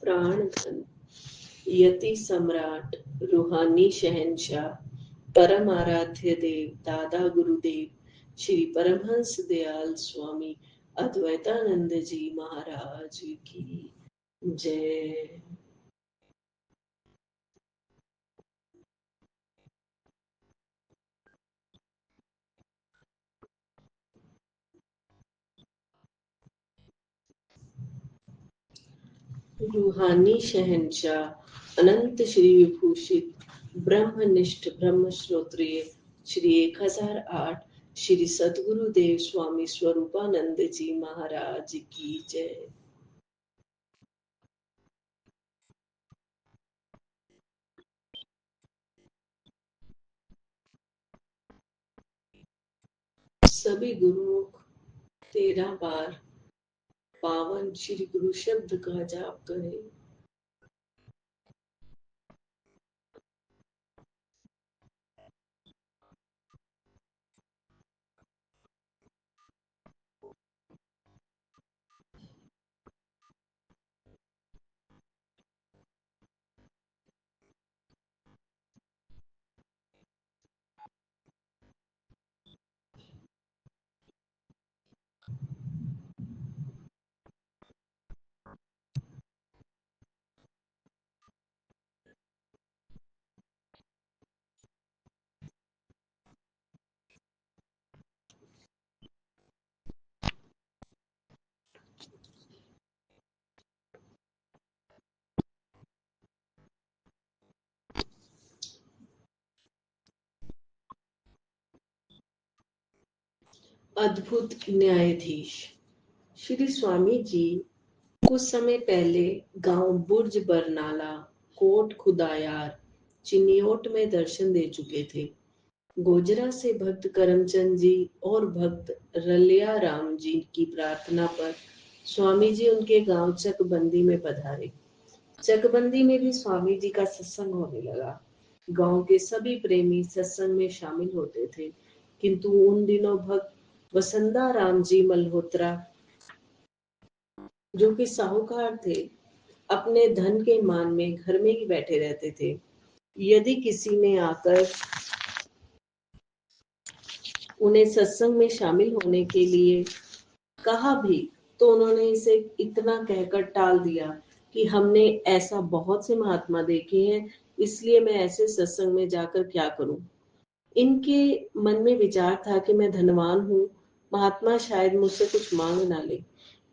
प्राण धन, यति सम्राट, रूहानी शहंशाह, परम आराध्य देव दादा गुरुदेव श्री परमहंस दयाल स्वामी अद्वैतानंद जी महाराज की जय। रूहानी शहंशाह अनंत श्री विभूषित ब्रह्मनिष्ठ ब्रह्म श्रोत्रिय श्री 1008 श्री सद्गुरुदेव स्वामी स्वरूपानंद जी महाराज की जय। सभी गुरुमुख 13 बार पावन श्री गुरु शब्द का जाप करें। अद्भुत न्यायाधीश श्री स्वामी जी कुछ समय पहले गांव बुर्ज बरनाला कोट खुदायार चिन्योट में दर्शन दे चुके थे। गोजरा से भक्त करमचंद जी और भक्त रलिया राम जी की प्रार्थना पर स्वामी जी उनके गांव चकबंदी में पधारे। चकबंदी में भी स्वामी जी का सत्संग होने लगा। गांव के सभी प्रेमी सत्संग में शामिल होते थे, किंतु उन दिनों भक्त वसंदा राम जी मल्होत्रा जो कि साहूकार थे, अपने धन के मान में घर में ही बैठे रहते थे। यदि किसी ने आकर उन्हें सत्संग में शामिल होने के लिए कहा भी तो उन्होंने इसे इतना कहकर टाल दिया कि हमने ऐसा बहुत से महात्मा देखे हैं, इसलिए मैं ऐसे सत्संग में जाकर क्या करूं। इनके मन में विचार था कि मैं धनवान हूं, महात्मा शायद मुझसे कुछ मांग ना ले।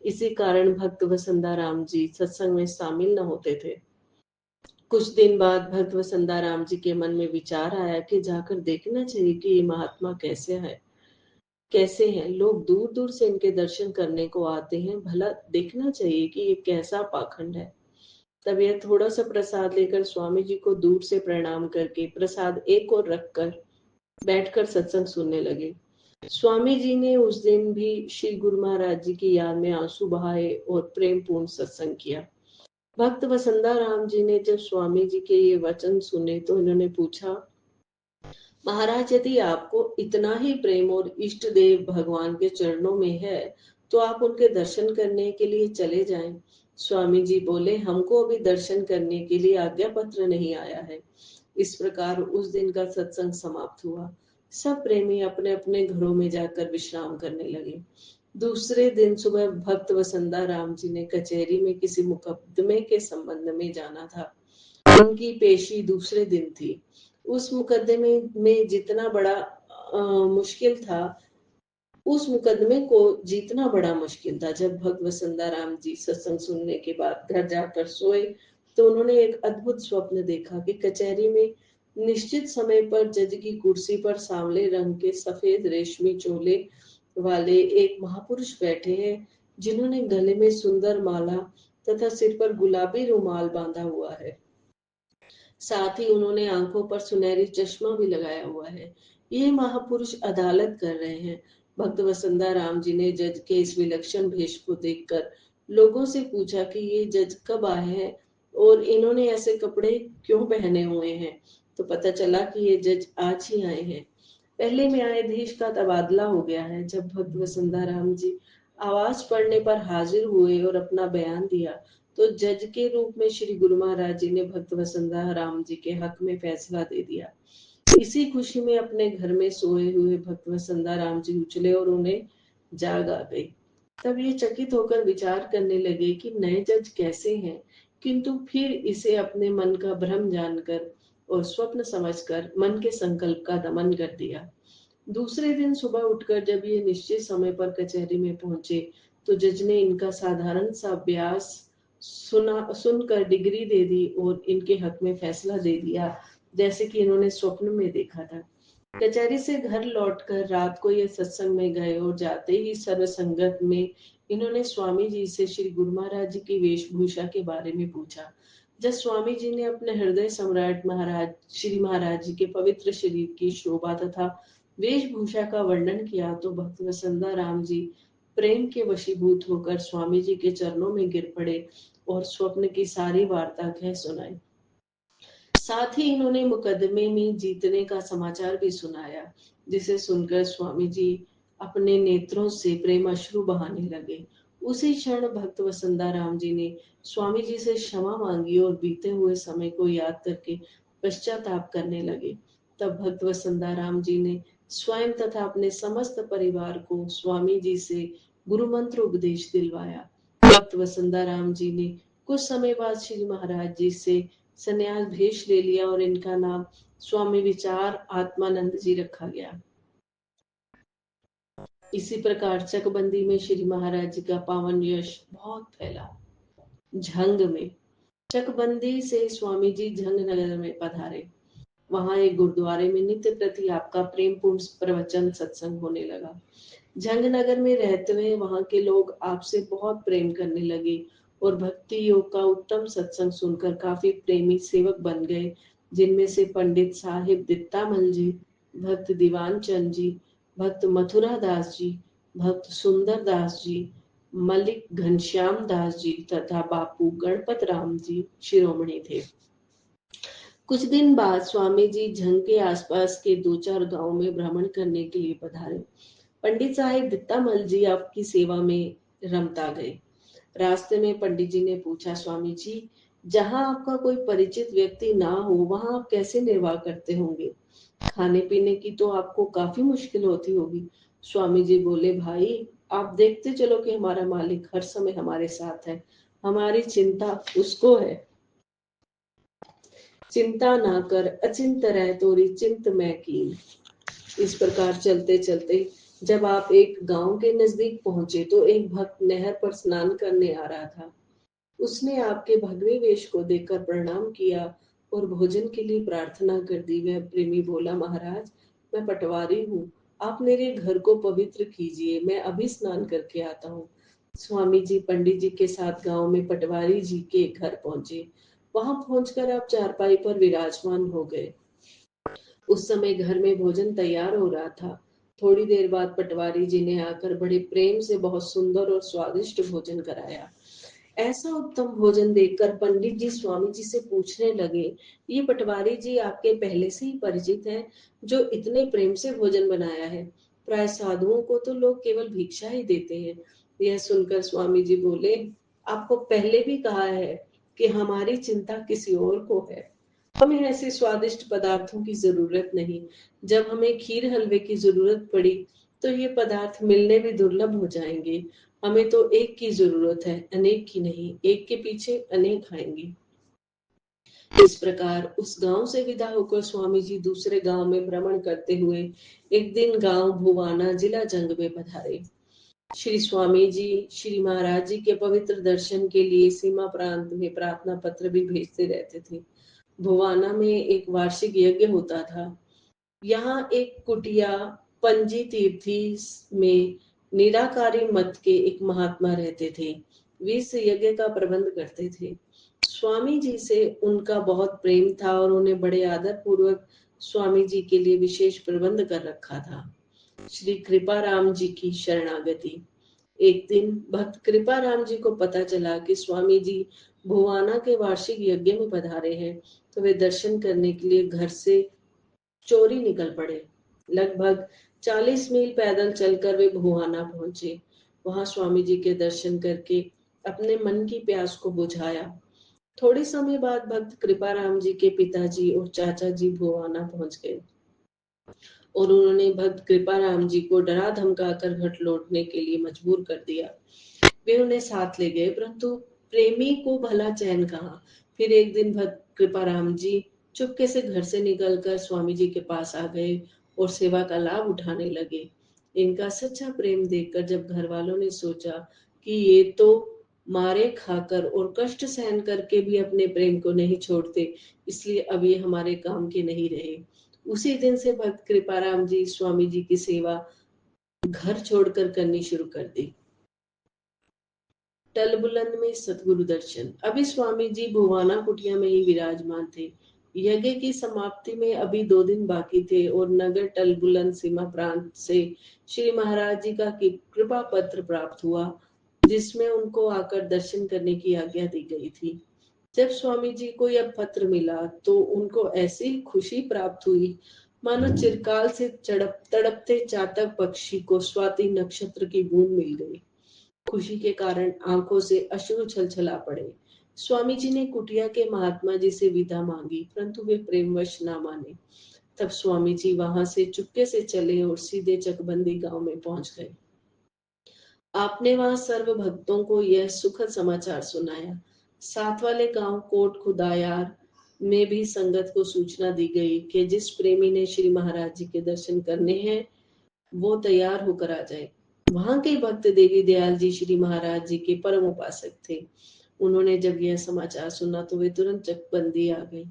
इसी कारण भक्त वसंदा राम जी सत्संग में शामिल न होते थे। कुछ दिन बाद भक्त वसंदा राम जी के मन में विचार आया कि जाकर देखना चाहिए कि ये महात्मा कैसे हैं। लोग दूर दूर से इनके दर्शन करने को आते हैं, भला देखना चाहिए कि ये कैसा पाखंड है। तब यह थोड़ा सा प्रसाद लेकर स्वामी जी को दूर से प्रणाम करके प्रसाद एक और रखकर बैठकर सत्संग सुनने लगे। स्वामी जी ने उस दिन भी श्री गुरु महाराज जी की याद में आंसू बहाए और प्रेम पूर्ण सत्संग किया। भक्त वसंदा राम जी ने जब स्वामी जी के ये वचन सुने तो इन्होंने पूछा, महाराज यदि आपको इतना ही प्रेम और इष्ट देव भगवान के चरणों में है तो आप उनके दर्शन करने के लिए चले जाएं। स्वामी जी बोले, हमको अभी दर्शन करने के लिए आज्ञा पत्र नहीं आया है। इस प्रकार उस दिन का सत्संग समाप्त हुआ। सब प्रेमी अपने अपने घरों में जाकर विश्राम करने लगे। दूसरे दिन सुबह भक्त वसंदा राम जी ने कचहरी में किसी मुकदमे के संबंध में जाना था। उनकी पेशी दूसरे दिन थी। उस मुकदमे में जितना बड़ा मुश्किल था, उस मुकदमे को जीतना बड़ा मुश्किल था। जब भक्त वसंदा राम जी सत्संग सुनने के बाद घर जाकर सोए तो उन्होंने एक अद्भुत स्वप्न देखा कि कचहरी में निश्चित समय पर जज की कुर्सी पर सांवले रंग के सफेद रेशमी चोले वाले एक महापुरुष बैठे हैं, जिन्होंने गले में सुंदर माला तथा सिर पर गुलाबी रुमाल बांधा हुआ है। साथ ही उन्होंने आंखों पर सुनहरी चश्मा भी लगाया हुआ है। ये महापुरुष अदालत कर रहे हैं। भक्त वसंदा राम जी ने जज के इस विलक्षण भेष को देखकर लोगों से पूछा कि ये जज कब आए हैं और इन्होंने ऐसे कपड़े क्यों पहने हुए हैं। तो पता चला कि ये जज आज ही आए हैं। पहले न्यायाधीश का तबादला हो गया है। जब भक्त वसंदा राम जी आवाज पड़ने पर हाजिर हुए और अपना बयान दिया तो जज के रूप में श्री गुरु महाराज जी ने भक्त वसंता राम जी के हक में फैसला दे दिया। इसी खुशी में अपने घर में सोए हुए भक्त वसंता राम जी उछले और उन्हें जाग आ गई। तब ये चकित होकर विचार करने लगे कि नए जज कैसे हैं, किंतु फिर इसे अपने मन का भ्रम जानकर और स्वप्न समझकर मन के संकल्प का दमन कर दिया। दूसरे दिन सुबह उठकर जब ये निश्चित समय पर कचहरी में पहुंचे तो जज ने इनका साधारण सा अभ्यास सुनकर डिग्री दे दी और इनके हक में फैसला दे दिया, जैसे कि इन्होंने स्वप्न में देखा था। कचहरी से घर लौटकर रात को ये सत्संग में गए और जाते ही सर्वसंगत में इन्होंने स्वामी जी से श्री गुरु महाराज जी की वेशभूषा के बारे में पूछा। जब स्वामी जी ने अपने हृदय सम्राट महाराज श्री महाराज जी के पवित्र शरीर की शोभा तथा वेशभूषा का वर्णन किया तो भक्त वसंता राम जी प्रेम के वशीभूत होकर स्वामी जी के चरणों में गिर पड़े और स्वप्न की सारी वार्ता कह सुनाई। साथ ही इन्होंने मुकदमे में जीतने का समाचार भी सुनाया, जिसे सुनकर स्वामी जी अपने नेत्रों से प्रेम अश्रु बहाने लगे। उसी क्षण भक्त वसंता राम जी ने स्वामी जी से क्षमा मांगी और बीते हुए समय को याद करके पश्चाताप करने लगे। तब भक्त वसंता राम जी ने स्वयं तथा अपने समस्त परिवार को स्वामी जी से गुरु मंत्र उपदेश दिलवाया। भक्त वसंता राम जी ने कुछ समय बाद श्री महाराज जी से संन्यास भेष ले लिया और इनका नाम स्वामी विचार आत्मानंद जी रखा गया। इसी प्रकार चकबंदी में श्री महाराज जी का पावन यश बहुत फैला। झंग में चकबंदी से स्वामी जी झंग नगर में पधारे। वहां एक गुरुद्वारे में नित्य प्रति आपका प्रेम पूर्ण प्रवचन सत्संग होने लगा। झंग नगर में रहते हुए वहां के लोग आपसे बहुत प्रेम करने लगे और भक्ति योग का उत्तम सत्संग सुनकर काफी प्रेमी सेवक बन गए, जिनमें से पंडित साहिब दित्तामल जी, भक्त दीवान चंद जी, भक्त मथुरा दास जी, भक्त सुंदर दास जी, मलिक घनश्याम दास जी तथा बापू गणपत राम जी शिरोमणि थे। कुछ दिन बाद स्वामी जी झंग के आसपास के 2-4 गांवों में भ्रमण करने के लिए पधारे। पंडित साहिब दित्तामल जी आपकी सेवा में रमता गए। रास्ते में पंडित जी ने पूछा, स्वामी जी, जहां आपका कोई परिचित व्यक्ति ना हो वहां आप कैसे निर्वाह करते होंगे? खाने पीने की तो आपको काफी मुश्किल होती होगी। स्वामी जी बोले, भाई आप देखते चलो कि हमारा मालिक हर समय हमारे साथ है, हमारी चिंता उसको है। चिंता ना कर अचिंत रह तोरी चिंत मैं कीन। इस प्रकार चलते चलते जब आप एक गांव के नजदीक पहुंचे तो एक भक्त नहर पर स्नान करने आ रहा था। उसने आपके भगवे वेश को देखकर प्रणाम किया और भोजन के लिए प्रार्थना कर दी। वह प्रेमी बोला, महाराज मैं पटवारी हूँ, आप मेरे घर को पवित्र कीजिए, मैं अभी स्नान करके आता हूँ। स्वामी जी पंडित जी के साथ गांव में पटवारी जी के घर पहुंचे। वहां पहुंचकर आप चारपाई पर विराजमान हो गए। उस समय घर में भोजन तैयार हो रहा था। थोड़ी देर बाद पटवारी जी ने आकर बड़े प्रेम से बहुत सुंदर और स्वादिष्ट भोजन कराया। ऐसा उत्तम भोजन देखकर पंडित जी स्वामी जी से पूछने लगे, ये पटवारी जी आपके पहले से ही परिचित हैं, जो इतने प्रेम से भोजन बनाया है? प्राय साधुओं को तो लोग केवल भिक्षा ही देते हैं। यह सुनकर स्वामी जी बोले, आपको पहले भी कहा है कि हमारी चिंता किसी और को है। हमें ऐसे स्वादिष्ट पदार्थों की जरूरत नहीं। जब हमें खीर हलवे की जरूरत पड़ी तो ये पदार्थ मिलने भी दुर्लभ हो जाएंगे। हमें तो एक की जरूरत है, अनेक की नहीं। एक के पीछे अनेक आएंगे। इस प्रकार उस गांव से विदा होकर स्वामी जी दूसरे गांव में भ्रमण करते हुए एक दिन गांव भुवाना जिला जंग में पधारे। श्री स्वामी जी श्री महाराज जी के पवित्र दर्शन के लिए सीमा प्रांत में प्रार्थना पत्र भी भेजते रहते थे। भुवाना में एक वार्षिक यज्ञ होता था। यहाँ एक कुटिया पंजी तीर्थी में निराकारी मत के एक महात्मा रहते थे। वे इस यज्ञ का प्रबंध करते थे। स्वामी जी से उनका बहुत प्रेम था और उन्हें बड़े आदर पूर्वक स्वामी जी के लिए विशेष प्रबंध कर रखा था। श्री कृपाराम जी की शरणागति। एक दिन भक्त कृपाराम जी को पता चला कि स्वामी जी भुवाना के वार्षिक यज्ञ में पधारे हैं, तो वे दर्शन करने के लिए घर से चोरी निकल पड़े। लगभग 40 मील पैदल चलकर वे भुवाना पहुंचे। वहां स्वामी जी के दर्शन करके अपने मन की प्यास को बुझाया। थोड़े समय बाद भक्त कृपाराम जी के पिताजी और चाचा जी भुवाना पहुंच गए और उन्होंने भक्त कृपाराम जी को डरा धमकाकर घर लौटने के लिए मजबूर कर दिया। वे उन्हें साथ ले गए, परंतु प्रेमी को भला चैन कहाँ। फिर एक दिन भक्त कृपाराम जी चुपके से घर से निकलकर स्वामी जी के पास आ गए और सेवा का लाभ उठाने लगे। इनका सच्चा प्रेम देखकर जब घर वालों ने सोचा कि ये तो मारे खाकर और कष्ट सहन करके भी अपने प्रेम को नहीं छोड़ते, इसलिए अब ये हमारे काम के नहीं रहे। उसी दिन से भक्त कृपाराम जी स्वामी जी की सेवा घर छोड़कर करनी शुरू कर दी। टलबुलंद में सतगुरु दर्शन। अभी स्वामी जी भुवाना कुटिया में ही विराजमान थे। यज्ञ की समाप्ति में अभी 2 दिन बाकी थे और नगर टलबुलंद सीमा प्रांत से श्री महाराज जी का कृपा पत्र प्राप्त हुआ, जिसमें उनको आकर दर्शन करने की आज्ञा दी गई थी। जब स्वामी जी को यह पत्र मिला तो उनको ऐसी खुशी प्राप्त हुई मानो चिरकाल से तड़पते चातक पक्षी को स्वाति नक्षत्र की बूंद मिल गई। खुशी के कारण आंखों से अश्रु छलछला पड़े। स्वामी जी ने कुटिया के महात्मा जी से विदा मांगी, परंतु वे प्रेमवश ना माने। तब स्वामी जी वहां से चुपके से चले और सीधे चकबंदी गांव में पहुंच गए। आपने वहां सर्व भक्तों को यह सुखद समाचार सुनाया। साथ वाले गांव कोट खुदायार में भी संगत को सूचना दी गई कि जिस प्रेमी ने श्री महाराज जी के दर्शन करने हैं वो तैयार होकर आ जाए। वहां के भक्त देवी दयाल जी श्री महाराज जी के परम उपासक थे। उन्होंने जब यह समाचार सुना तो वे तुरंत चकबंदी आ गए।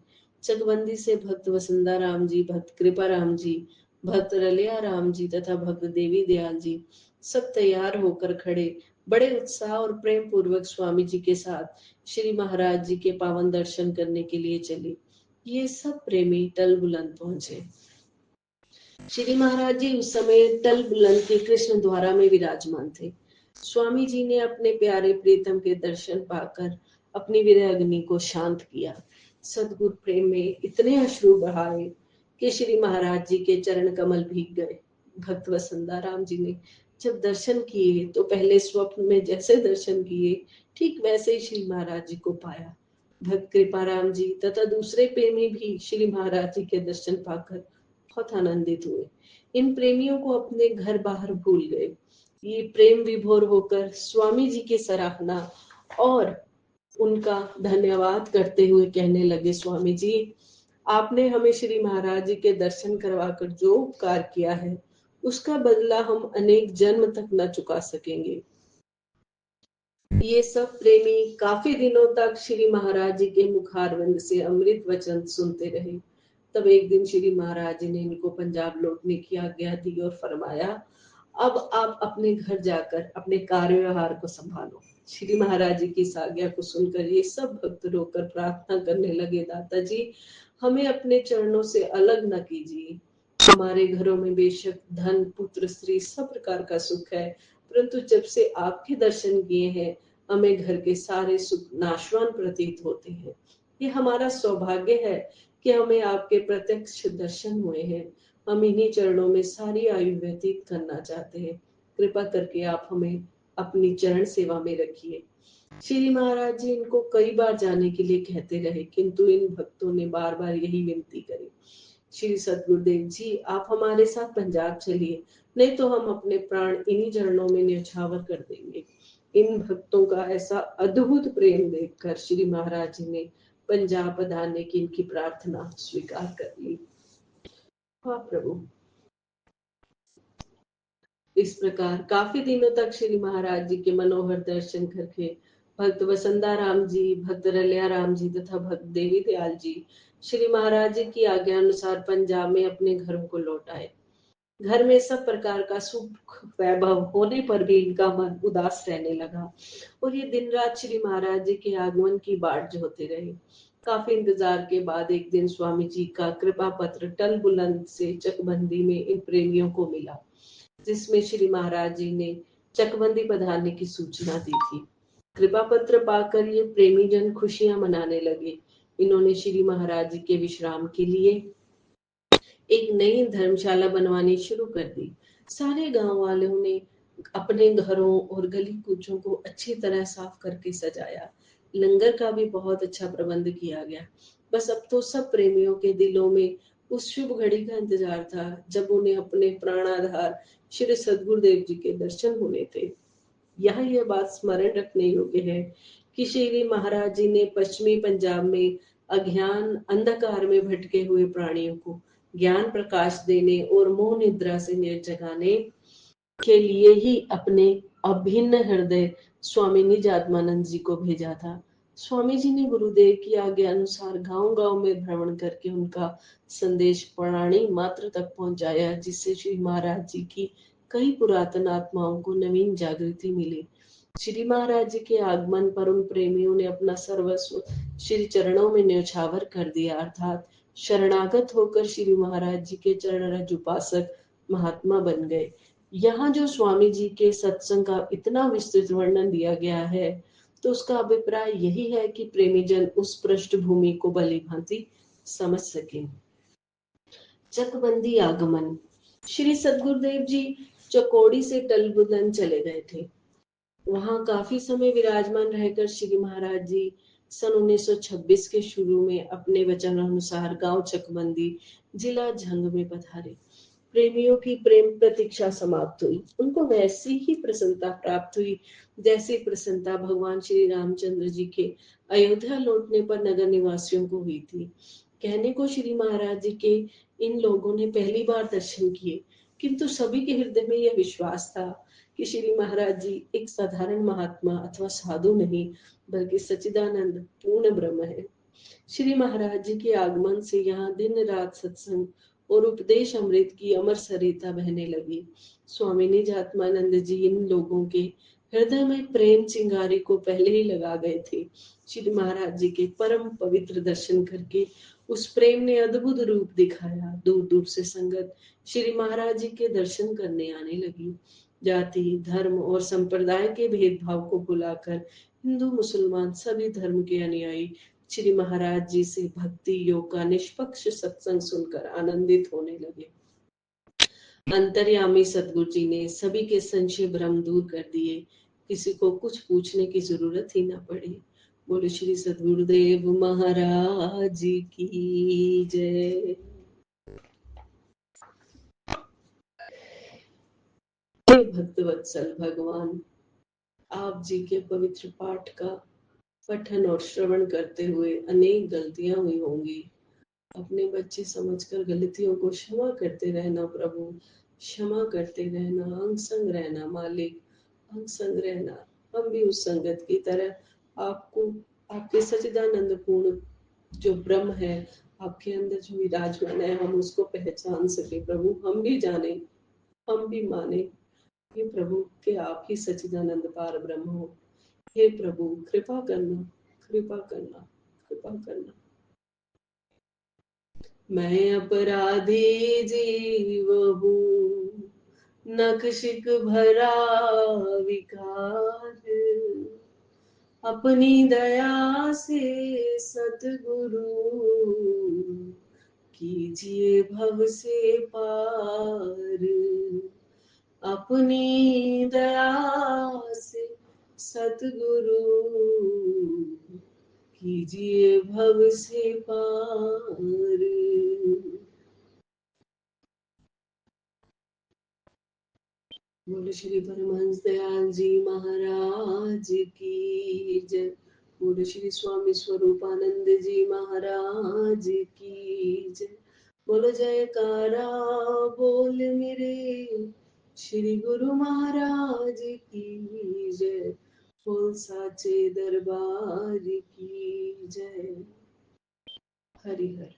चकबंदी से भक्त वसंदा राम जी, भक्त कृपा राम जी, भक्त रलिया राम जी तथा भक्त देवी दयाल जी सब तैयार होकर खड़े बड़े उत्साह और प्रेम पूर्वक स्वामी जी के साथ श्री महाराज जी के पावन दर्शन करने के लिए चले। ये सब प्रेमी टल बुलंद पहुंचे। श्री महाराज जी उस समय टल बुलंद के कृष्ण द्वारा में विराजमान थे। स्वामी जी ने अपने प्यारे प्रीतम के दर्शन पाकर अपनी विरह को शांत किया। सदगुरु प्रेम में इतने अश्रु बहाए कि श्री महाराज जी के चरण कमल भीग गए। भक्त वसंदा राम जी ने जब दर्शन किए तो पहले स्वप्न में जैसे दर्शन किए ठीक वैसे ही श्री महाराज जी को पाया। भक्त कृपाराम जी तथा दूसरे प्रेमी भी श्री महाराज जी के दर्शन पाकर बहुत आनंदित हुए। इन प्रेमियों को अपने घर बाहर भूल गए। ये प्रेम विभोर होकर स्वामी जी की सराहना और उनका धन्यवाद करते हुए कहने लगे, स्वामी जी आपने हमें श्री महाराज जी के दर्शन करवाकर जो उपकार किया है उसका बदला हम अनेक जन्म तक न चुका सकेंगे। ये सब प्रेमी काफी दिनों तक श्री महाराज जी के मुखारविंद से अमृत वचन सुनते रहे। तब एक दिन श्री महाराज जी ने इनको पंजाब लौटने की आज्ञा दी और फरमाया, अब आप अपने घर जाकर अपने कार्य व्यवहार को संभालो। श्री महाराज जी की इस आज्ञा को सुनकर ये सब भक्त रोकर प्रार्थना करने लगे, दाता जी हमें अपने चरणों से अलग न कीजिए। हमारे घरों में बेशक धन पुत्र स्त्री सब प्रकार का सुख है, परंतु जब से आपके दर्शन किए हैं हमें घर के सारे सुख नाशवान प्रतीत होते हैं। ये हमारा सौभाग्य है कि हमें आपके प्रत्यक्ष दर्शन हुए हैं। हम इन्हीं चरणों में सारी आयु व्यतीत करना चाहते हैं। कृपा करके आप हमें अपनी चरण सेवा में रखिए। श्री महाराज जी इनको कई बार जाने के लिए कहते रहे, किंतु इन भक्तों ने बार बार यही विनती करी, श्री सतगुरुदेव जी आप हमारे साथ पंजाब चलिए, नहीं तो हम अपने प्राण इन्हीं चरणों में न्यौछावर कर देंगे। इन भक्तों का ऐसा अद्भुत प्रेम देखकर श्री महाराज जी ने पंजाब पधारने की इनकी प्रार्थना स्वीकार कर ली। हाँ प्रभु। इस प्रकार काफी दिनों तक श्री महाराज जी के मनोहर दर्शन करके भक्त वसंदा राम जी, भक्त रलिया राम जी तथा भक्त देवी दयाल जी श्री महाराज जी की आज्ञा अनुसार पंजाब में अपने घरों को लौट आए। घर में सब प्रकार का सुख वैभव होने पर भी इनका मन उदास रहने लगा और ये दिन रात श्री महाराज जी के आगमन की बाट जोते रहे। काफी इंतजार के बाद एक दिन स्वामी जी का कृपा पत्र टल बुलंद से चकबंदी में इन प्रेमियों को मिला, जिसमें श्री महाराज जी ने चकबंदी पधारने की सूचना दी थी। कृपा पत्र पाकर ये प्रेमी जन खुशियां मनाने लगे। इन्होंने श्री महाराज जी के विश्राम के लिए एक नई धर्मशाला बनवानी शुरू कर दी। सारे गांव वालों ने अपने घरों और गली कूचों को अच्छी तरह साफ करके सजाया। लंगर का भी बहुत अच्छा प्रबंध किया गया। बस अब तो सब प्रेमियों के दिलों में उस शुभ घड़ी का इंतजार था जब उन्हें अपने प्राणाधार श्री सद्गुरुदेव जी के दर्शन होने थे। यहाँ यह बात स्मरण रखने योग्य है कि श्री महाराज जी ने पश्चिमी पंजाब में अज्ञान अंधकार में भटके हुए प्राणियों को ज्ञान प्रकाश देने और मोह निद्रा से जगाने के लिए ही अपने अभिन्न हृदय स्वामी निजात्मानंद जी को भेजा था। स्वामी जी ने गुरुदेव की आज्ञा अनुसार गांव-गांव में भ्रमण करके उनका संदेश प्राणी मात्र तक पहुंचाया, जिससे श्री महाराज जी की कई पुरातन आत्माओं को नवीन जागृति मिली। श्री महाराज जी के आगमन पर उन प्रेमियों ने अपना सर्वस्व श्री चरणों में न्यौछावर कर दिया, अर्थात शरणागत होकर श्री महाराज जी के चरण रज उपासक महात्मा बन गए। यहाँ जो स्वामी जी के सत्संग का इतना विस्तृत वर्णन दिया गया है, तो उसका अभिप्राय यही है कि प्रेमी जन उस पृष्ठभूमि को भली भांति समझ सके। चकबंदी आगमन। श्री सद्गुरुदेव जी चकोड़ी से टलबुदन चले गए थे। वहां काफी समय विराजमान रहकर श्री महाराज जी सन 1926 के शुरू में अपने वचन अनुसार गांव चकबंदी, जिला झंग में पधारे। प्रेमियों की प्रेम प्रतीक्षा समाप्त हुई। उनको वैसी ही प्रसन्नता प्राप्त हुई जैसी प्रसन्नता भगवान श्री रामचंद्र जी के अयोध्या लौटने पर नगर निवासियों को हुई थी। कहने को श्री महाराज जी के इन लोगों ने पहली बार दर्शन किए, किंतु सभी के हृदय में यह विश्वास था कि श्री महाराज जी एक साधारण महात्मा अथवा साधु नहीं, बल्कि सच्चिदानंद पूर्ण ब्रह्म है। श्री महाराज जी के आगमन से यहाँ दिन रात सत्संग और उपदेश अमृत की अमर सरिता बहने लगी। स्वामी निजात्मानंद जी इन लोगों के हृदय में प्रेम चिंगारी को पहले ही लगा गए थे। श्री महाराज जी के परम पवित्र दर्शन करके उस प्रेम ने अद्भुत रूप दिखाया। दूर दूर से संगत श्री महाराज जी के दर्शन करने आने लगी। जाति, धर्म और संप्रदाय के भेदभाव को भुलाकर हिंदू मुसलमान सभी धर्म के अनुयायी श्री महाराज जी से भक्ति योग का निष्पक्ष सत्संग सुनकर आनंदित होने लगे। अंतर्यामी सतगुरु जी ने सभी के संशय भ्रम दूर कर दिए। किसी को कुछ पूछने की जरूरत ही न पड़ी। बोले श्री सतगुरुदेव महाराज की जय। भक्तवत्सल भगवान, आप जी के पवित्र पाठ का पठन और श्रवण करते हुए अनेक गलतियां हुई होंगी। अपने बच्चे समझकर गलतियों को क्षमा करते रहना प्रभु, क्षमा करते रहना, अंग संग रहना मालिक, अंग संग रहना। हम भी उस संगत की तरह आपको, आपके सच्चिदानंद पूर्ण जो ब्रह्म है आपके अंदर जो विराजमान है, हम उसको पहचान सके प्रभु। हम भी जाने, हम भी माने ये प्रभु कि आप ही सच्चिदानंद पार ब्रह्म हो। हे प्रभु कृपा करना, कृपा करना, कृपा करना। मैं अपराधी जीव हूँ, नखशिक भरा विकार, अपनी दया से सतगुरु कीजिए भव से पार। अपनी दया से सतगुरु कीजिए भव से पार। बोले श्री परमहंस दयाल जी महाराज की जय। बोले श्री स्वामी स्वरूपानंद जी महाराज की जय। बोलो जयकारा बोल मेरे श्री गुरु महाराज की जय। बोल साचे दरबार की जय। हरि हर।